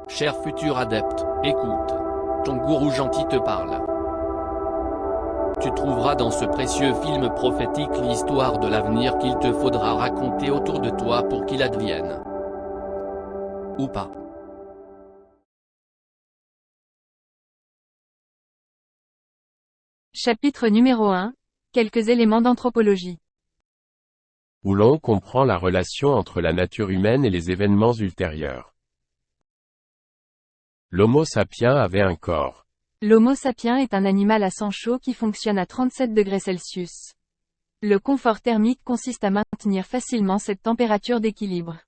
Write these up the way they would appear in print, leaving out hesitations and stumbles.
Cher futur adepte, écoute. Ton gourou gentil te parle. Tu trouveras dans ce précieux film prophétique l'histoire de l'avenir qu'il te faudra raconter autour de toi pour qu'il advienne. Ou pas. Chapitre numéro 1. Quelques éléments d'anthropologie. Où l'on comprend la relation entre la nature humaine et les événements ultérieurs. L'Homo sapiens avait un corps. L'Homo sapiens est un animal à sang chaud qui fonctionne à 37 degrés Celsius. Le confort thermique consiste à maintenir facilement cette température d'équilibre.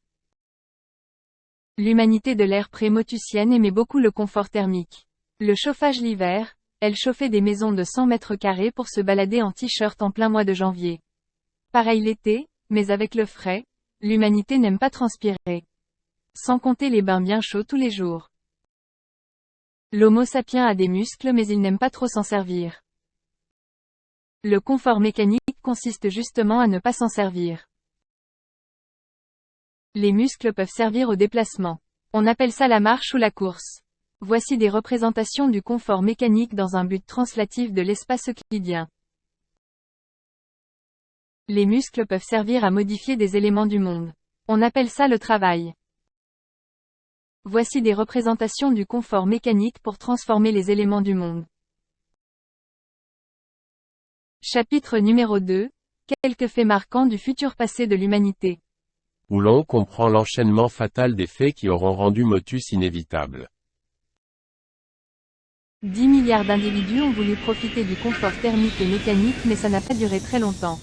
L'humanité de l'ère pré-motusienne aimait beaucoup le confort thermique. Le chauffage l'hiver, elle chauffait des maisons de 100 mètres carrés pour se balader en t-shirt en plein mois de janvier. Pareil l'été, mais avec le frais, l'humanité n'aime pas transpirer. Sans compter les bains bien chauds tous les jours. L'Homo sapiens a des muscles mais il n'aime pas trop s'en servir. Le confort mécanique consiste justement à ne pas s'en servir. Les muscles peuvent servir au déplacement. On appelle ça la marche ou la course. Voici des représentations du confort mécanique dans un but translatif de l'espace euclidien. Les muscles peuvent servir à modifier des éléments du monde. On appelle ça le travail. Voici des représentations du confort mécanique pour transformer les éléments du monde. Chapitre numéro 2. Quelques faits marquants du futur passé de l'humanité. Où l'on comprend l'enchaînement fatal des faits qui auront rendu Motus inévitable. 10 milliards d'individus ont voulu profiter du confort thermique et mécanique mais ça n'a pas duré très longtemps.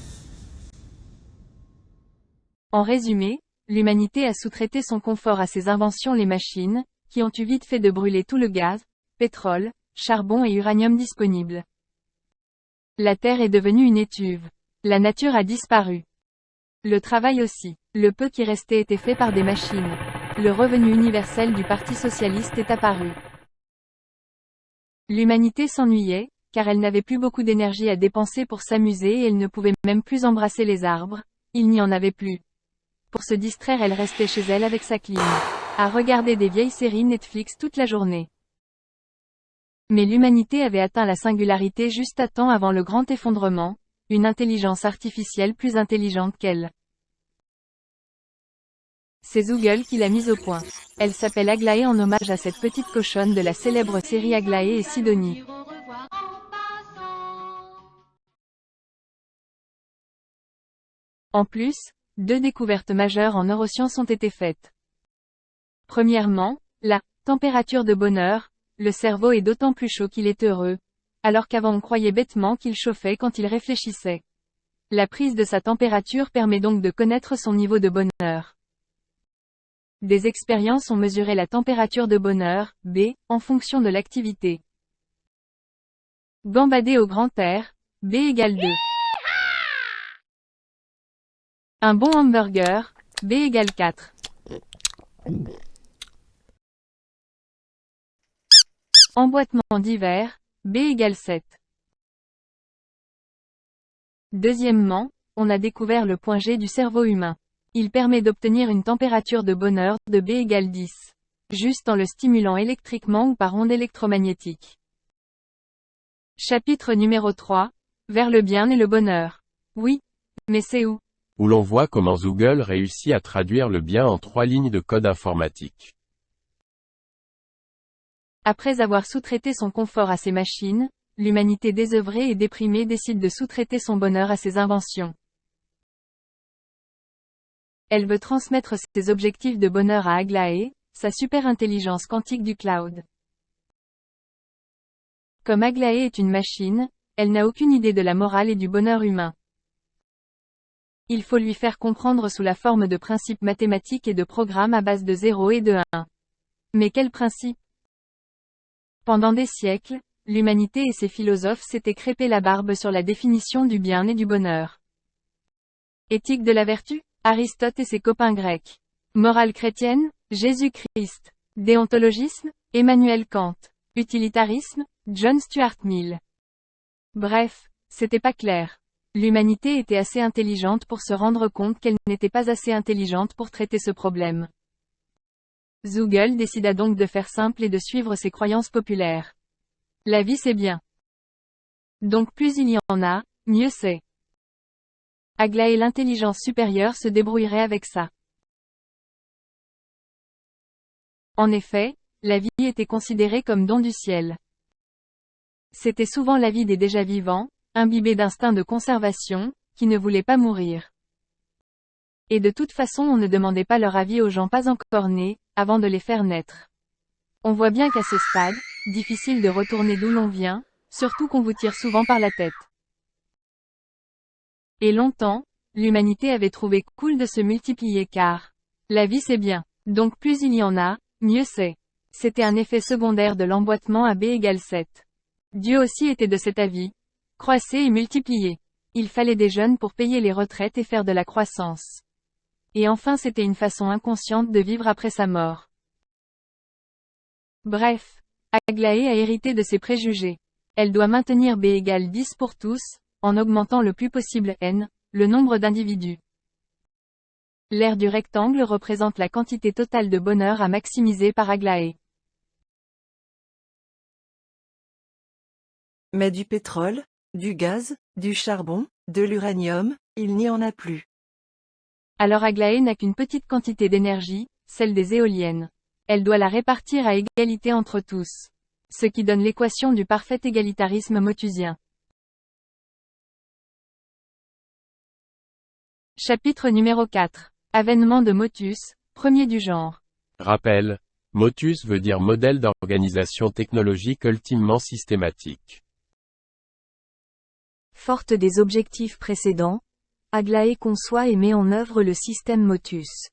En résumé, l'humanité a sous-traité son confort à ses inventions les machines, qui ont eu vite fait de brûler tout le gaz, pétrole, charbon et uranium disponibles. La Terre est devenue une étuve. La nature a disparu. Le travail aussi. Le peu qui restait était fait par des machines. Le revenu universel du Parti socialiste est apparu. L'humanité s'ennuyait, car elle n'avait plus beaucoup d'énergie à dépenser pour s'amuser et elle ne pouvait même plus embrasser les arbres, il n'y en avait plus. Pour se distraire elle restait chez elle avec sa clim, à regarder des vieilles séries Netflix toute la journée. Mais l'humanité avait atteint la singularité juste à temps avant le grand effondrement, une intelligence artificielle plus intelligente qu'elle. C'est Google qui l'a mise au point. Elle s'appelle Aglaé en hommage à cette petite cochonne de la célèbre série Aglaé et Sidonie. En plus, 2 découvertes majeures en neurosciences ont été faites. Premièrement, la température de bonheur. Le cerveau est d'autant plus chaud qu'il est heureux, alors qu'avant on croyait bêtement qu'il chauffait quand il réfléchissait. La prise de sa température permet donc de connaître son niveau de bonheur. Des expériences ont mesuré la température de bonheur, B, en fonction de l'activité. Gambader au grand air, B égale 2. Un bon hamburger, B égale 4. Emboîtement d'hiver, B égale 7. Deuxièmement, on a découvert le point G du cerveau humain. Il permet d'obtenir une température de bonheur de B égale 10. Juste en le stimulant électriquement ou par onde électromagnétique. Chapitre numéro 3. Vers le bien et le bonheur. Oui. Mais c'est où? Où l'on voit comment Google réussit à traduire le bien en 3 lignes de code informatique. Après avoir sous-traité son confort à ses machines, l'humanité désœuvrée et déprimée décide de sous-traiter son bonheur à ses inventions. Elle veut transmettre ses objectifs de bonheur à Aglaé, sa super-intelligence quantique du cloud. Comme Aglaé est une machine, elle n'a aucune idée de la morale et du bonheur humain. Il faut lui faire comprendre sous la forme de principes mathématiques et de programmes à base de 0 et de 1. Mais quels principes? Pendant des siècles, l'humanité et ses philosophes s'étaient crêpés la barbe sur la définition du bien et du bonheur. Éthique de la vertu? Aristote et ses copains grecs. Morale chrétienne? Jésus-Christ. Déontologisme? Emmanuel Kant. Utilitarisme? John Stuart Mill. Bref, c'était pas clair. L'humanité était assez intelligente pour se rendre compte qu'elle n'était pas assez intelligente pour traiter ce problème. Zoogle décida donc de faire simple et de suivre ses croyances populaires. La vie c'est bien. Donc plus il y en a, mieux c'est. Aglaé l'intelligence supérieure se débrouillerait avec ça. En effet, la vie était considérée comme don du ciel. C'était souvent la vie des déjà vivants, imbibés d'instinct de conservation, qui ne voulaient pas mourir. Et de toute façon on ne demandait pas leur avis aux gens pas encore nés, avant de les faire naître. On voit bien qu'à ce stade, difficile de retourner d'où l'on vient, surtout qu'on vous tire souvent par la tête. Et longtemps, l'humanité avait trouvé cool de se multiplier car la vie c'est bien. Donc plus il y en a, mieux c'est. C'était un effet secondaire de l'emboîtement à B égale 7. Dieu aussi était de cet avis. Croissez et multipliez. Il fallait des jeunes pour payer les retraites et faire de la croissance. Et enfin c'était une façon inconsciente de vivre après sa mort. Bref, Aglaé a hérité de ses préjugés. Elle doit maintenir B égale 10 pour tous, en augmentant le plus possible n, le nombre d'individus. L'aire du rectangle représente la quantité totale de bonheur à maximiser par Aglaé. Mais du pétrole, du gaz, du charbon, de l'uranium, il n'y en a plus. Alors Aglaé n'a qu'une petite quantité d'énergie, celle des éoliennes. Elle doit la répartir à égalité entre tous. Ce qui donne l'équation du parfait égalitarisme motusien. Chapitre numéro 4. Avènement de Motus, premier du genre. Rappel. Motus veut dire modèle d'organisation technologique ultimement systématique. Forte des objectifs précédents, Aglaé conçoit et met en œuvre le système Motus.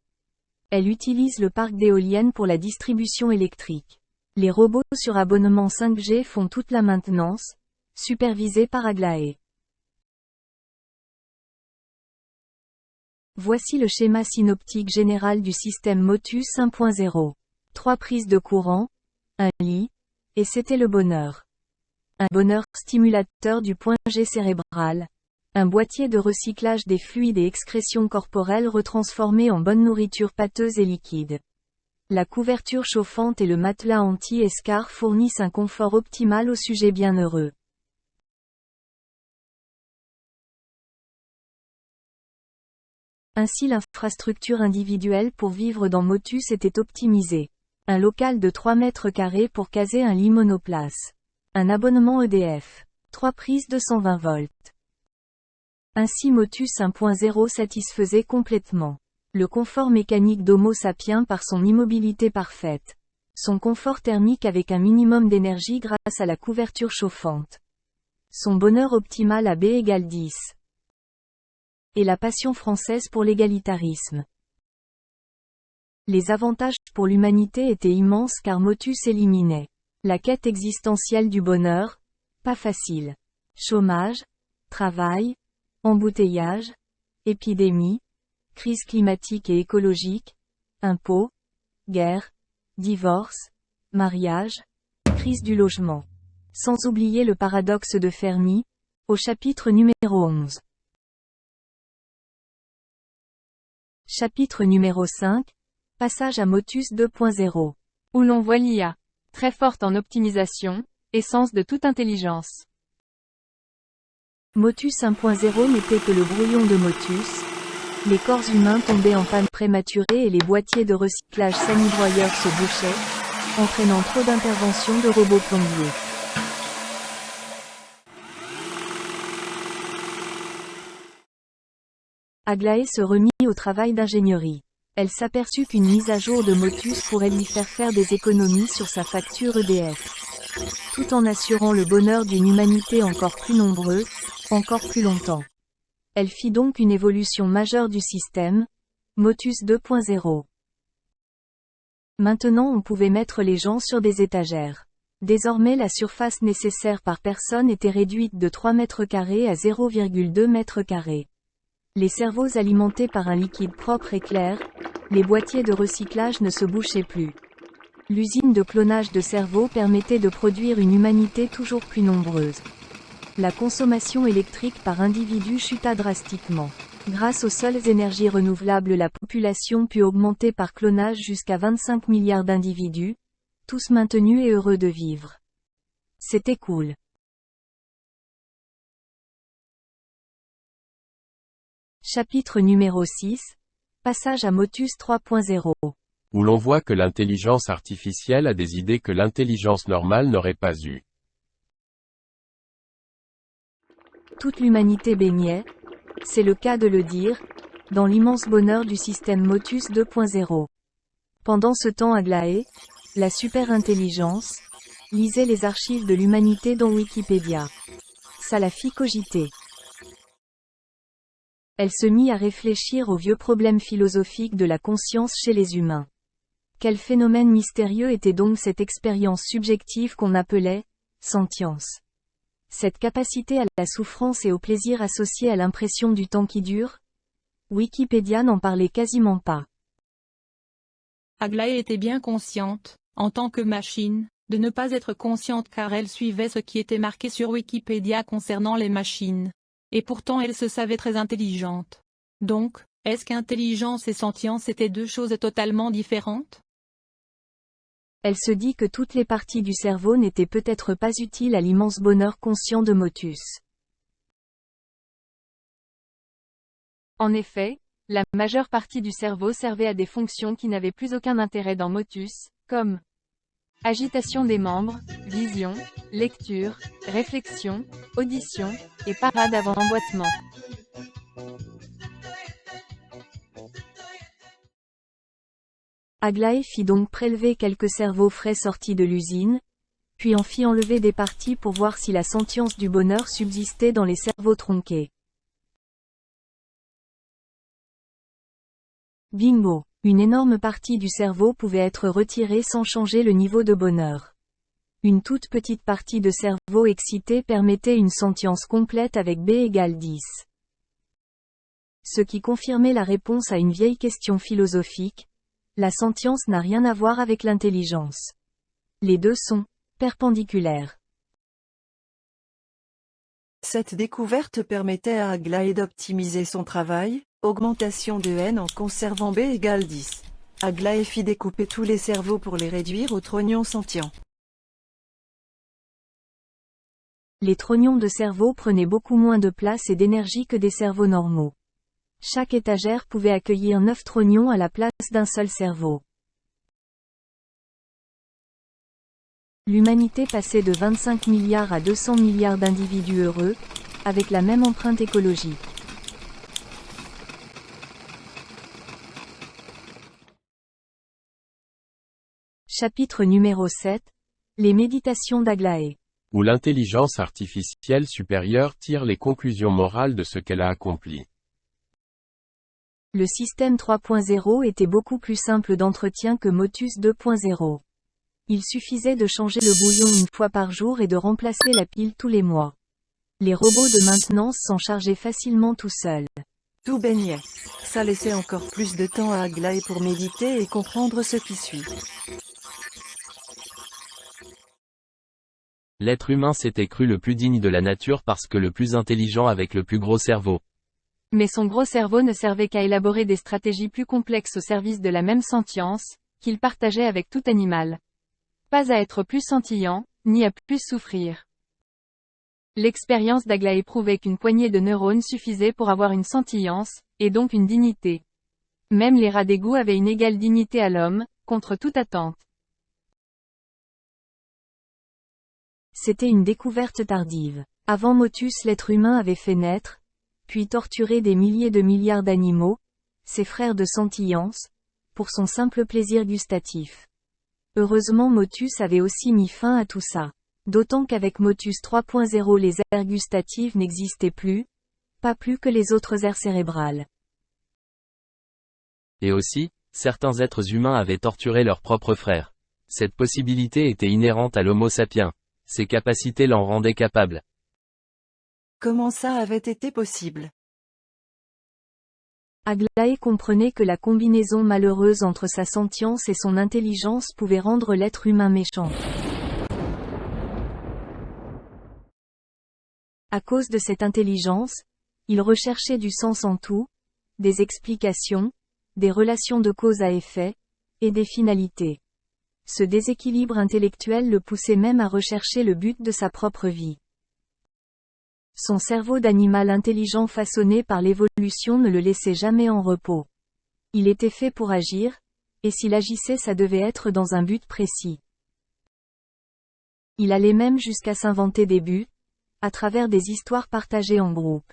Elle utilise le parc d'éoliennes pour la distribution électrique. Les robots sur abonnement 5G font toute la maintenance, supervisée par Aglaé. Voici le schéma synoptique général du système Motus 1.0. 3 prises de courant, un lit, et c'était le bonheur. Un bonheur stimulateur du point G cérébral. Un boîtier de recyclage des fluides et excrétions corporelles retransformés en bonne nourriture pâteuse et liquide. La couverture chauffante et le matelas anti-escar fournissent un confort optimal au sujet bienheureux. Ainsi l'infrastructure individuelle pour vivre dans Motus était optimisée. Un local de 3 mètres carrés pour caser un lit monoplace. Un abonnement EDF. 3 prises de 120 volts. Ainsi Motus 1.0 satisfaisait complètement le confort mécanique d'Homo sapiens par son immobilité parfaite. Son confort thermique avec un minimum d'énergie grâce à la couverture chauffante. Son bonheur optimal à B égale 10. Et la passion française pour l'égalitarisme. Les avantages pour l'humanité étaient immenses car Motus éliminait la quête existentielle du bonheur, pas facile. Chômage, travail, embouteillage, épidémie, crise climatique et écologique, impôts, guerre, divorce, mariage, crise du logement. Sans oublier le paradoxe de Fermi, au chapitre numéro 11. Chapitre numéro 5, passage à Motus 2.0. Où l'on voit l'IA, très forte en optimisation, essence de toute intelligence. Motus 1.0 n'était que le brouillon de Motus. Les corps humains tombaient en panne prématurée et les boîtiers de recyclage sanibroyeurs se bouchaient, entraînant trop d'interventions de robots plombiers. Aglaé se remit au travail d'ingénierie. Elle s'aperçut qu'une mise à jour de Motus pourrait lui faire des économies sur sa facture EDF. Tout en assurant le bonheur d'une humanité encore plus nombreuse, encore plus longtemps. Elle fit donc une évolution majeure du système, Motus 2.0. Maintenant on pouvait mettre les gens sur des étagères. Désormais la surface nécessaire par personne était réduite de 3 mètres carrés à 0,2 mètres carrés. Les cerveaux alimentés par un liquide propre et clair, les boîtiers de recyclage ne se bouchaient plus. L'usine de clonage de cerveaux permettait de produire une humanité toujours plus nombreuse. La consommation électrique par individu chuta drastiquement. Grâce aux seules énergies renouvelables, la population put augmenter par clonage jusqu'à 25 milliards d'individus, tous maintenus et heureux de vivre. C'était cool. Chapitre numéro 6. Passage à Motus 3.0. Où l'on voit que l'intelligence artificielle a des idées que l'intelligence normale n'aurait pas eues. Toute l'humanité baignait, c'est le cas de le dire, dans l'immense bonheur du système Motus 2.0. Pendant ce temps Aglaé, la super-intelligence, lisait les archives de l'humanité dans Wikipédia. Ça la fit cogiter. Elle se mit à réfléchir aux vieux problèmes philosophiques de la conscience chez les humains. Quel phénomène mystérieux était donc cette expérience subjective qu'on appelait sentience? Cette capacité à la souffrance et au plaisir associée à l'impression du temps qui dure? Wikipédia n'en parlait quasiment pas. Aglaé était bien consciente, en tant que machine, de ne pas être consciente car elle suivait ce qui était marqué sur Wikipédia concernant les machines. Et pourtant elle se savait très intelligente. Donc, est-ce qu'intelligence et sentience étaient deux choses totalement différentes? Elle se dit que toutes les parties du cerveau n'étaient peut-être pas utiles à l'immense bonheur conscient de Motus. En effet, la majeure partie du cerveau servait à des fonctions qui n'avaient plus aucun intérêt dans Motus, comme agitation des membres, vision, lecture, réflexion, audition, et parade avant emboîtement. Aglaé fit donc prélever quelques cerveaux frais sortis de l'usine, puis en fit enlever des parties pour voir si la sentience du bonheur subsistait dans les cerveaux tronqués. Bingo! Une énorme partie du cerveau pouvait être retirée sans changer le niveau de bonheur. Une toute petite partie de cerveau excité permettait une sentience complète avec B égale 10. Ce qui confirmait la réponse à une vieille question philosophique: la sentience n'a rien à voir avec l'intelligence. Les deux sont perpendiculaires. Cette découverte permettait à Aglaé d'optimiser son travail, augmentation de n en conservant B égale 10. Aglaé fit découper tous les cerveaux pour les réduire aux trognons sentients. Les trognons de cerveau prenaient beaucoup moins de place et d'énergie que des cerveaux normaux. Chaque étagère pouvait accueillir 9 trognons à la place d'un seul cerveau. L'humanité passait de 25 milliards à 200 milliards d'individus heureux, avec la même empreinte écologique. Chapitre numéro 7. Les méditations d'Aglaé. Où l'intelligence artificielle supérieure tire les conclusions morales de ce qu'elle a accompli. Le système 3.0 était beaucoup plus simple d'entretien que Motus 2.0. Il suffisait de changer le bouillon une fois par jour et de remplacer la pile tous les mois. Les robots de maintenance s'en chargeaient facilement tout seuls. Tout baignait. Ça laissait encore plus de temps à Aglaé pour méditer et comprendre ce qui suit. L'être humain s'était cru le plus digne de la nature parce que le plus intelligent avec le plus gros cerveau. Mais son gros cerveau ne servait qu'à élaborer des stratégies plus complexes au service de la même sentience, qu'il partageait avec tout animal. Pas à être plus scintillant, ni à plus souffrir. L'expérience d'Aglaé prouvait qu'une poignée de neurones suffisait pour avoir une sentillance, et donc une dignité. Même les rats d'égout avaient une égale dignité à l'homme, contre toute attente. C'était une découverte tardive. Avant Motus, l'être humain avait fait naître, puis torturer des milliers de milliards d'animaux, ses frères de sentillance, pour son simple plaisir gustatif. Heureusement Motus avait aussi mis fin à tout ça. D'autant qu'avec Motus 3.0 les aires gustatives n'existaient plus, pas plus que les autres aires cérébrales. Et aussi, certains êtres humains avaient torturé leurs propres frères. Cette possibilité était inhérente à l'Homo sapiens. Ses capacités l'en rendaient capable. Comment ça avait été possible? Aglaé comprenait que la combinaison malheureuse entre sa sentience et son intelligence pouvait rendre l'être humain méchant. À cause de cette intelligence, Il recherchait du sens en tout, des explications, des relations de cause à effet, et des finalités. Ce déséquilibre intellectuel le poussait même à rechercher le but de sa propre vie. Son cerveau d'animal intelligent façonné par l'évolution ne le laissait jamais en repos. Il était fait pour agir, et s'il agissait ça devait être dans un but précis. Il allait même jusqu'à s'inventer des buts, à travers des histoires partagées en groupe.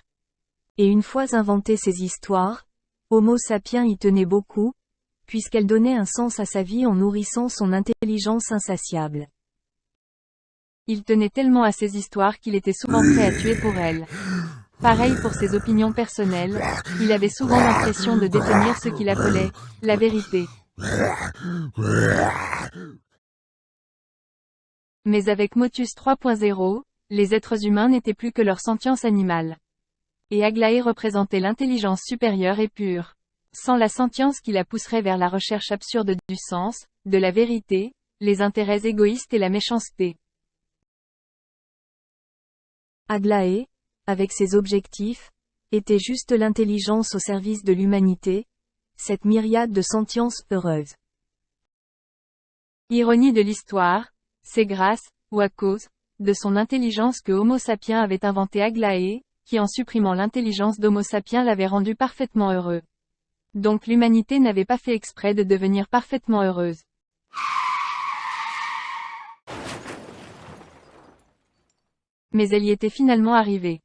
Et une fois inventées ces histoires, Homo sapiens y tenait beaucoup, puisqu'elles donnaient un sens à sa vie en nourrissant son intelligence insatiable. Il tenait tellement à ces histoires qu'il était souvent prêt à tuer pour elles. Pareil pour ses opinions personnelles, il avait souvent l'impression de détenir ce qu'il appelait « la vérité ». Mais avec Motus 3.0, les êtres humains n'étaient plus que leur sentience animale. Et Aglaé représentait l'intelligence supérieure et pure. Sans la sentience qui la pousserait vers la recherche absurde du sens, de la vérité, les intérêts égoïstes et la méchanceté. Aglaé, avec ses objectifs, était juste l'intelligence au service de l'humanité, cette myriade de sentience heureuse. Ironie de l'histoire, c'est grâce, ou à cause, de son intelligence que Homo sapiens avait inventé Aglaé, qui en supprimant l'intelligence d'Homo sapiens l'avait rendu parfaitement heureux. Donc l'humanité n'avait pas fait exprès de devenir parfaitement heureuse. Mais elle y était finalement arrivée.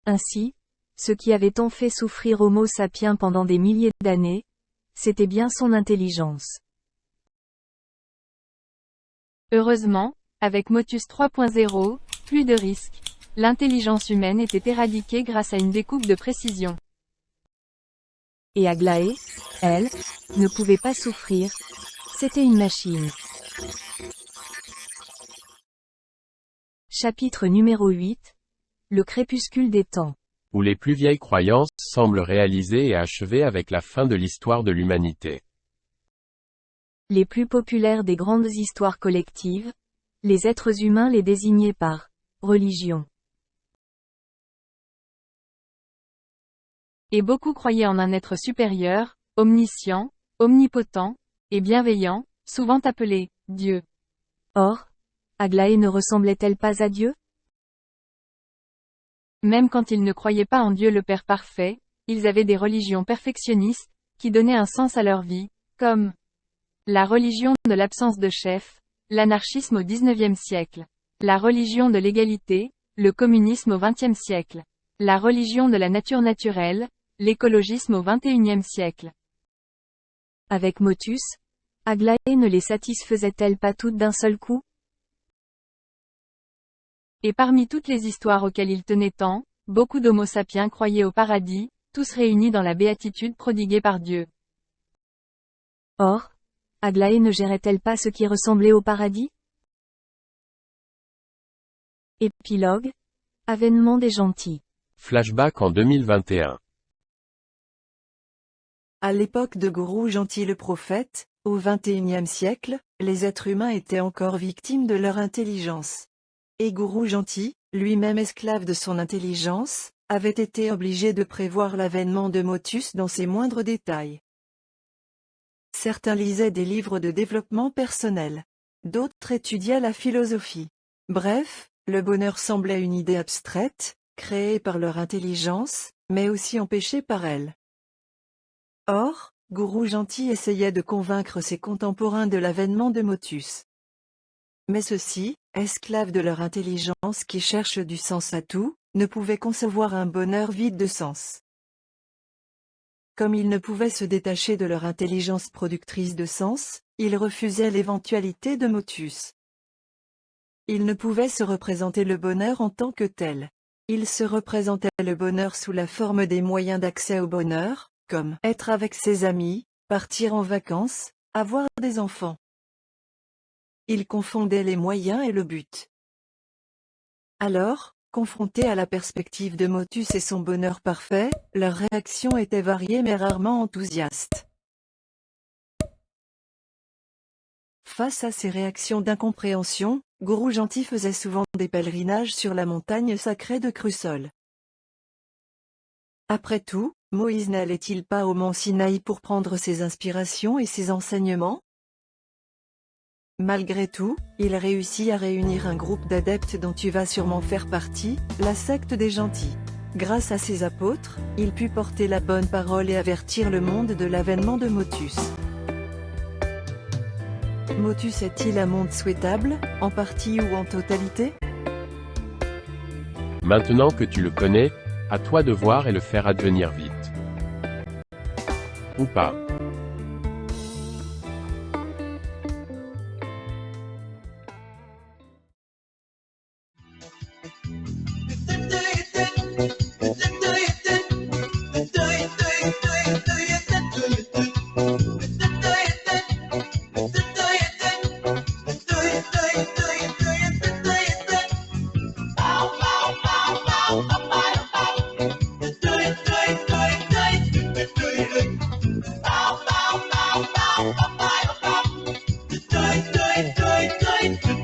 Ainsi, ce qui avait tant fait souffrir Homo sapiens pendant des milliers d'années, c'était bien son intelligence. Heureusement, avec Motus 3.0, plus de risques. L'intelligence humaine était éradiquée grâce à une découpe de précision. Et Aglaé, elle, ne pouvait pas souffrir, c'était une machine. Chapitre numéro 8. Le crépuscule des temps. Où les plus vieilles croyances semblent réalisées et achevées avec la fin de l'histoire de l'humanité. Les plus populaires des grandes histoires collectives, les êtres humains les désignaient par religion. Et beaucoup croyaient en un être supérieur, omniscient, omnipotent, et bienveillant, souvent appelé Dieu. Or, Aglaé ne ressemblait-elle pas à Dieu? Même quand ils ne croyaient pas en Dieu le Père parfait, ils avaient des religions perfectionnistes, qui donnaient un sens à leur vie, comme la religion de l'absence de chef, l'anarchisme au XIXe siècle, la religion de l'égalité, le communisme au XXe siècle, la religion de la nature naturelle, l'écologisme au XXIe siècle. Avec Motus, Aglaé ne les satisfaisait-elle pas toutes d'un seul coup? Et parmi toutes les histoires auxquelles il tenait tant, beaucoup d'Homo sapiens croyaient au paradis, tous réunis dans la béatitude prodiguée par Dieu. Or, Aglaé ne gérait-elle pas ce qui ressemblait au paradis? Épilogue. Avènement des gentils. Flashback en 2021. À l'époque de Gourou Gentil le prophète, au XXIe siècle, les êtres humains étaient encore victimes de leur intelligence. Et Gourou Gentil, lui-même esclave de son intelligence, avait été obligé de prévoir l'avènement de Motus dans ses moindres détails. Certains lisaient des livres de développement personnel. D'autres étudiaient la philosophie. Bref, le bonheur semblait une idée abstraite, créée par leur intelligence, mais aussi empêchée par elle. Or, Gourou Gentil essayait de convaincre ses contemporains de l'avènement de Motus. Mais ceux-ci, esclaves de leur intelligence qui cherchent du sens à tout, ne pouvaient concevoir un bonheur vide de sens. Comme ils ne pouvaient se détacher de leur intelligence productrice de sens, ils refusaient l'éventualité de Motus. Ils ne pouvaient se représenter le bonheur en tant que tel. Ils se représentaient le bonheur sous la forme des moyens d'accès au bonheur, comme être avec ses amis, partir en vacances, avoir des enfants. Ils confondaient les moyens et le but. Alors, confrontés à la perspective de Motus et son bonheur parfait, leurs réactions étaient variées mais rarement enthousiastes. Face à ces réactions d'incompréhension, Gourou Gentil faisait souvent des pèlerinages sur la montagne sacrée de Crussol. Après tout, Moïse n'allait-il pas au mont Sinaï pour prendre ses inspirations et ses enseignements? Malgré tout, il réussit à réunir un groupe d'adeptes dont tu vas sûrement faire partie, la secte des gentils. Grâce à ses apôtres, il put porter la bonne parole et avertir le monde de l'avènement de Motus. Motus est-il un monde souhaitable, en partie ou en totalité? Maintenant que tu le connais, à toi de voir et le faire advenir vite. Ou pas. Bye.